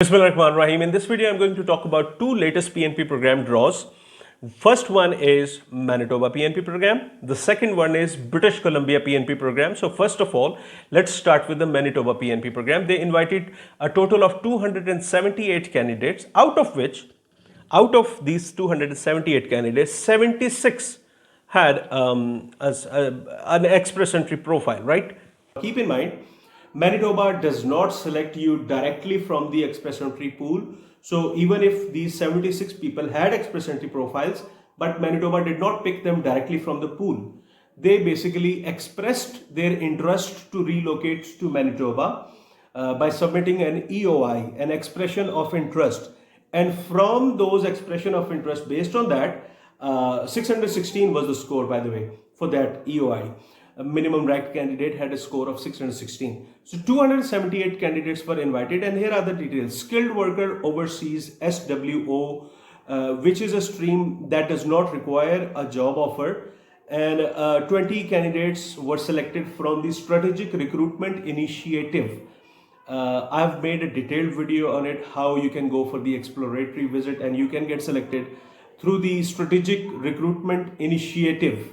Bismillahirrahmanirrahim. In this video, I'm going to talk about two latest PNP program draws. First one is Manitoba PNP program. The second one is British Columbia PNP program. So first of all, let's start with the Manitoba PNP program. They invited a total of 278 candidates, out of these 278 candidates, 76 had an express entry profile, right? Keep in mind, Manitoba does not select you directly from the express entry pool. So even if these 76 people had express entry profiles, but Manitoba did not pick them directly from the pool, they basically expressed their interest to relocate to Manitoba by submitting an EOI, an expression of interest. And from those expression of interest, based on that, 616 was the score, by the way, for that EOI. A minimum ranked candidate had a score of 616. So 278 candidates were invited, and here are the details. Skilled worker overseas SWO, which is a stream that does not require a job offer, and 20 candidates were selected from the strategic recruitment initiative. I've made a detailed video on it, how you can go for the exploratory visit and you can get selected through the strategic recruitment initiative.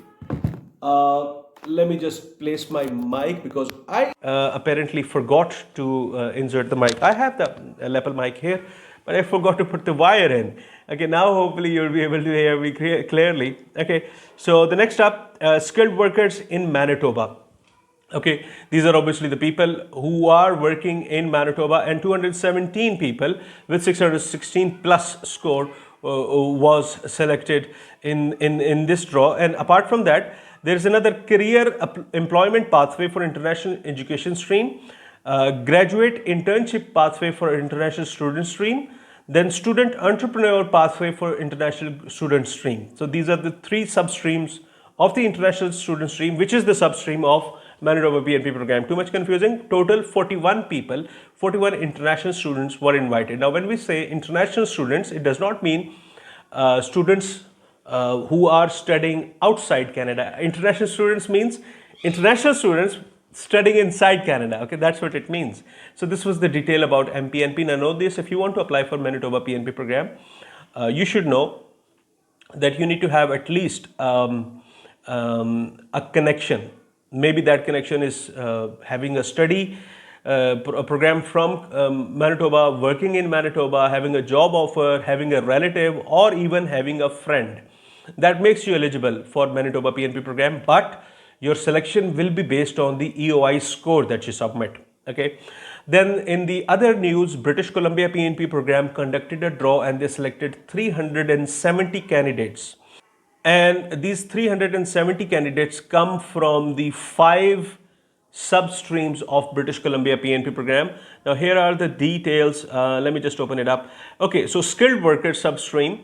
Let me just place my mic because I apparently forgot to insert the mic. I have the lapel mic here, but I forgot to put the wire in. Okay, now hopefully you'll be able to hear me clearly. Okay, so the next up, skilled workers in Manitoba. Okay, these are obviously the people who are working in Manitoba, and 217 people with 616 plus score was selected in this draw. And apart from that, there is another career employment pathway for international education stream, graduate internship pathway for international student stream, then student entrepreneur pathway for international student stream. So these are the three substreams of the international student stream, which is the substream of Manitoba PNP program. Too much confusing? Total 41 people, 41 international students were invited. Now, when we say international students, it does not mean students who are studying outside Canada. International students means international students studying inside Canada. Okay, that's what it means. So this was the detail about MPNP. Now note this: if you want to apply for Manitoba PNP program, you should know that you need to have at least a connection. Maybe that connection is having a study program from Manitoba, working in Manitoba, having a job offer, having a relative, or even having a friend. That makes you eligible for Manitoba PNP program, but your selection will be based on the EOI score that you submit. Okay. Then in the other news, British Columbia PNP program conducted a draw and they selected 370 candidates. And these 370 candidates come from the 5 substreams of British Columbia PNP program. Now here are the details. Let me just open it up. Okay, so skilled worker substream.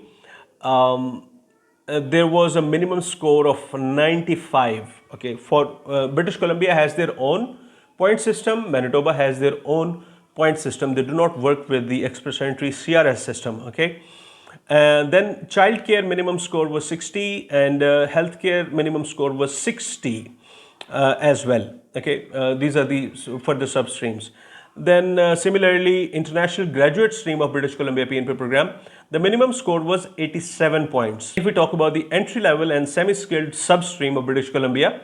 There was a minimum score of 95. Okay, for British Columbia has their own point system. Manitoba has their own point system. They do not work with the express entry CRS system. Okay. And then childcare minimum score was 60 and healthcare minimum score was 60 as well. Okay, these are the for the substreams. Then similarly, international graduate stream of British Columbia PNP program, the minimum score was 87 points. If we talk about the entry level and semi-skilled substream of British Columbia,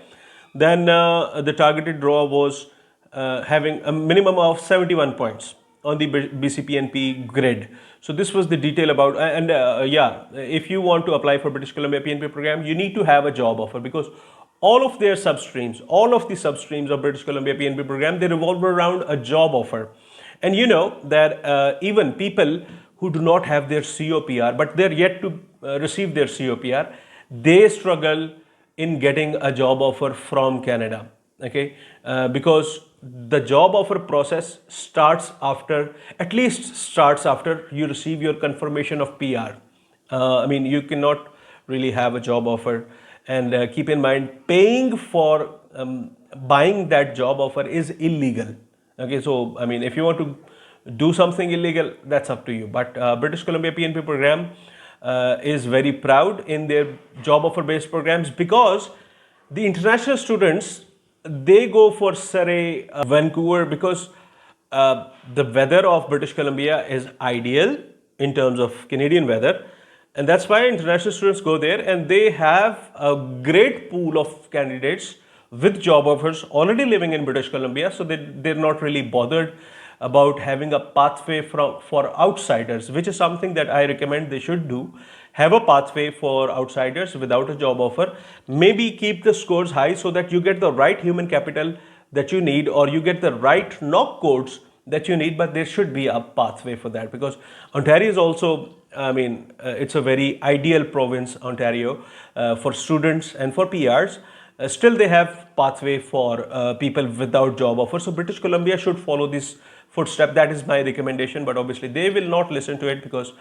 then the targeted draw was having a minimum of 71 points on the BCPNP grid. So this was the detail about, and yeah, if you want to apply for British Columbia PNP program, you need to have a job offer, because all of their substreams, all of the substreams of British Columbia PNP program, they revolve around a job offer. And you know that even people who do not have their COPR, but they're yet to receive their COPR, they struggle in getting a job offer from Canada. Okay, because the job offer process starts after, at least starts after you receive your confirmation of PR. I mean, you cannot really have a job offer, and keep in mind, paying for buying that job offer is illegal. Okay, so I mean, if you want to do something illegal, that's up to you. But British Columbia PNP program is very proud in their job offer based programs, because the international students, they go for Surrey, Vancouver, because the weather of British Columbia is ideal in terms of Canadian weather, and that's why international students go there, and they have a great pool of candidates with job offers already living in British Columbia, so they're not really bothered about having a pathway for outsiders, which is something that I recommend they should do. Have a pathway for outsiders without a job offer. Maybe keep the scores high so that you get the right human capital that you need, or you get the right knock codes that you need, but there should be a pathway for that, because Ontario is also, it's a very ideal province, Ontario, for students and for PRs. Still, they have pathway for people without job offer. So British Columbia should follow this footstep. That is my recommendation, but obviously they will not listen to it because,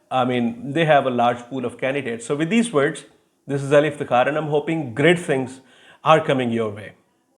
they have a large pool of candidates. So with these words, this is Alif Takhar, and I'm hoping great things are coming your way.